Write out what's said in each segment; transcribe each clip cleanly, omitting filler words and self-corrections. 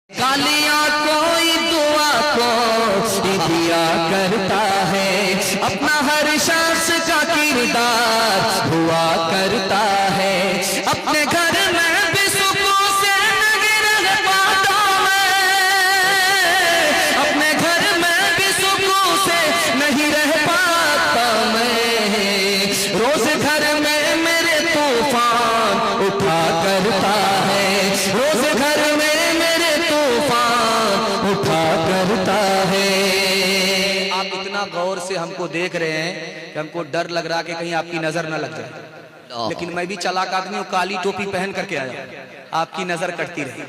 गालियां कोई दुआ को दिया करता है, अपना हर शख्स का किरदार हुआ करता है। अपने घर में भी सुकून से नहीं रह पाता मैं, अपने घर में भी सुकून से नहीं रह पाता मैं। रोज घर में मेरे तूफान उठा करता है, रोज घर में मेरे तूफान उठा करता है। आप इतना गौर से हमको देख रहे हैं कि हमको डर लग रहा कि कहीं आपकी नजर न लग जाए, लेकिन मैं भी चालाक आदमी हूं, काली टोपी पहन करके आया, आपकी नजर कटती रही।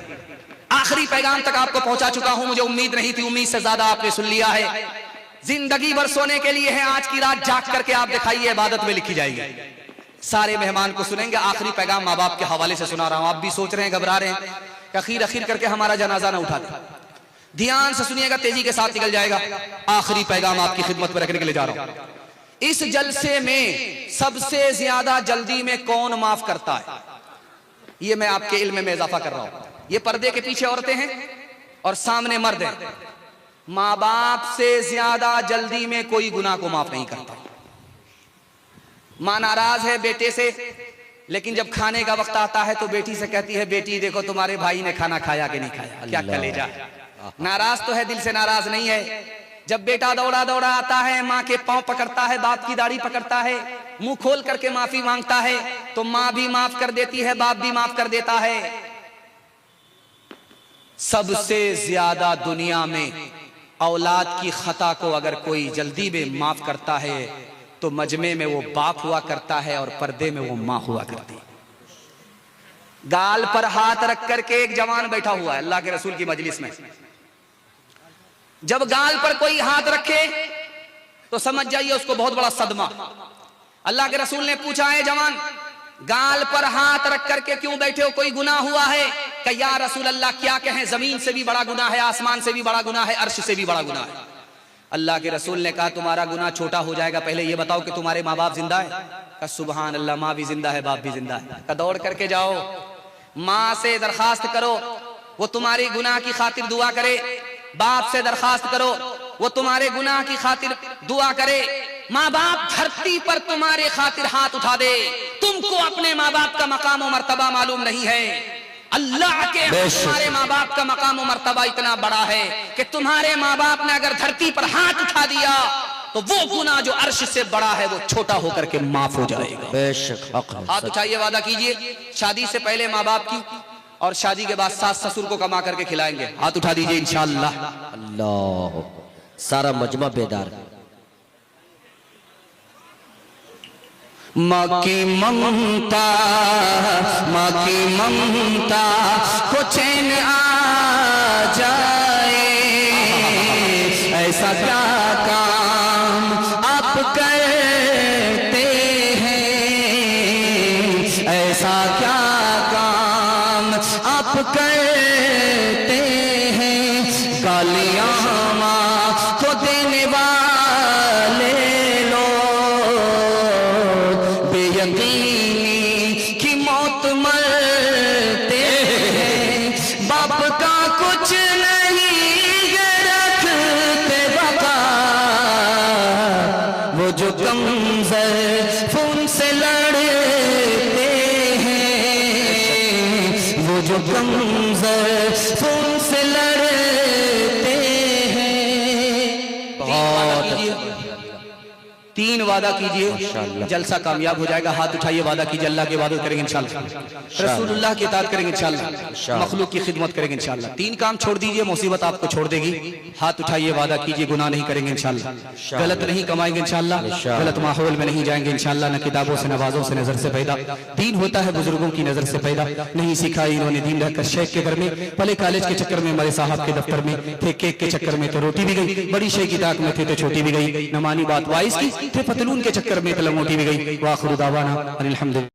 आखिरी पैगाम तक आपको पहुंचा चुका हूं, मुझे उम्मीद नहीं थी, उम्मीद से ज्यादा आपने सुन लिया है। जिंदगी भर सोने के लिए है, आज की रात जाग करके आप दिखाइए, इबादत में लिखी जाएगी। सारे मेहमान को सुनेंगे। आखिरी पैगाम माँ बाप के हवाले से सुना रहा हूं। आप भी सोच रहे हैं, घबरा रहे हैं कि अखीर अखीर करके हमारा जनाजा ना उठा दे। ध्यान से सुनिएगा, तेजी के साथ निकल जाएगा। आखिरी पैगाम आपकी खिदमत में रखने के लिए जा रहा हूं। इस जलसे में सबसे ज्यादा जल्दी में कौन माफ करता है, ये मैं आपके इल्म में इजाफा कर रहा हूं। ये पर्दे के पीछे औरतें हैं और सामने मर्द हैं। माँ बाप से ज्यादा जल्दी में कोई गुनाह को माफ नहीं करता। माँ नाराज है बेटे से, लेकिन जब खाने का वक्त आता है तो बेटी से कहती है, बेटी देखो तुम्हारे भाई ने खाना खाया कि नहीं खाया, क्या कलेजा। नाराज तो है, दिल से नाराज नहीं है। जब बेटा दौड़ा दौड़ा आता है, माँ के पांव पकड़ता है, बाप की दाढ़ी पकड़ता है, मुंह खोल करके माफी मांगता है, तो माँ भी माफ कर देती है, बाप भी माफ कर देता है। सबसे ज्यादा दुनिया में औलाद की खता को अगर कोई जल्दी में माफ करता है तो मजमे में वो बाप हुआ करता है और पर्दे में वो माँ हुआ करती है। गाल पर हाथ रख करके एक जवान बैठा हुआ है अल्लाह के रसूल की मजलिस में। जब गाल पर कोई हाथ रखे तो समझ जाइए उसको बहुत बड़ा सदमा। अल्लाह के रसूल ने पूछा, है जवान गाल पर हाथ रख करके क्यों बैठे हो, कोई गुनाह हुआ है? कि या रसूल अल्लाह क्या कहें, जमीन से भी बड़ा गुनाह है, आसमान से भी बड़ा गुनाह है, अर्श से भी बड़ा गुनाह है। अल्लाह के रसूल ने कहा, तुम्हारा गुनाह छोटा हो जाएगा, पहले ये बताओ कि तुम्हारे माँ बाप जिंदा है? कहा सुभान अल्लाह, माँ भी जिंदा है, बाप भी जिंदा है। कहा दौड़ करके जाओ, माँ से दरखास्त करो वो तुम्हारी गुनाह की खातिर दुआ करे, बाप से दरखास्त करो वो तुम्हारे गुनाह की खातिर दुआ करे। माँ बाप धरती पर तुम्हारे खातिर हाथ उठा दे, तुमको अपने माँ बाप का मकाम और मर्तबा मालूम नहीं है। अल्लाह के तुम्हारे माँ बाप का मकाम और मर्तबा इतना बड़ा है कि तुम्हारे माँ बाप ने अगर धरती पर हाथ उठा दिया तो वो गुनाह जो अर्श से बड़ा है वो छोटा होकर के माफ हो जाएगा। बेशक हाथ उठाइए, वादा कीजिए शादी से पहले माँ बाप की और शादी के बाद सास ससुर को कमा करके खिलाएंगे। हाथ उठा दीजिए इंशाअल्लाह। अल्लाह, सारा मजमा बेदार। माँ की ममता, माँ की ममता को चैन आ जाए, ऐसा क्या काम आप करते हैं, ऐसा क्या काम आप करते हैं। गालियाँ माँ को देने वाले की मौत मरते हैं, बाप का कुछ नहीं रखते बका, वो जो कमजोर खून से लड़ते हैं, वो जो कमजोर खून से लड़ते हैं। तीन वादा कीजिए, जलसा कामयाब हो जाएगा। हाथ उठाइए, वादा कीजिए अल्लाह की इबादत करेंगे इंशाअल्लाह, रसूलुल्लाह की इताअत करेंगे इंशाअल्लाह, मखलूक की खिदमत करेंगे इंशाअल्लाह। तीन काम छोड़ दीजिए, मुसीबत आपको छोड़ देगी। हाथ उठाइए, वादा कीजिए गुनाह नहीं करेंगे इंशाअल्लाह, गलत नहीं कमाएंगे इंशाअल्लाह, गलत माहौल में नहीं जाएंगे इंशाअल्लाह। न किताबों से नवाजों से नजर से पैदा, दीन होता है बुजुर्गों की नजर से पैदा। नहीं सीखा इन्होंने दीन रहकर शेख के घर में, पहले कॉलेज के चक्कर में मरे साहब के दफ्तर में थे, केक के चक्कर में तो रोटी भी गई, बड़ी शेख की ताक में थे तो छोटी भी गई, न मानी बात वाइस की थे, पतलून के चक्कर में तो लंगोटी भी गई। वाखिर दावाना अनिल हम्दुलिल्लाह।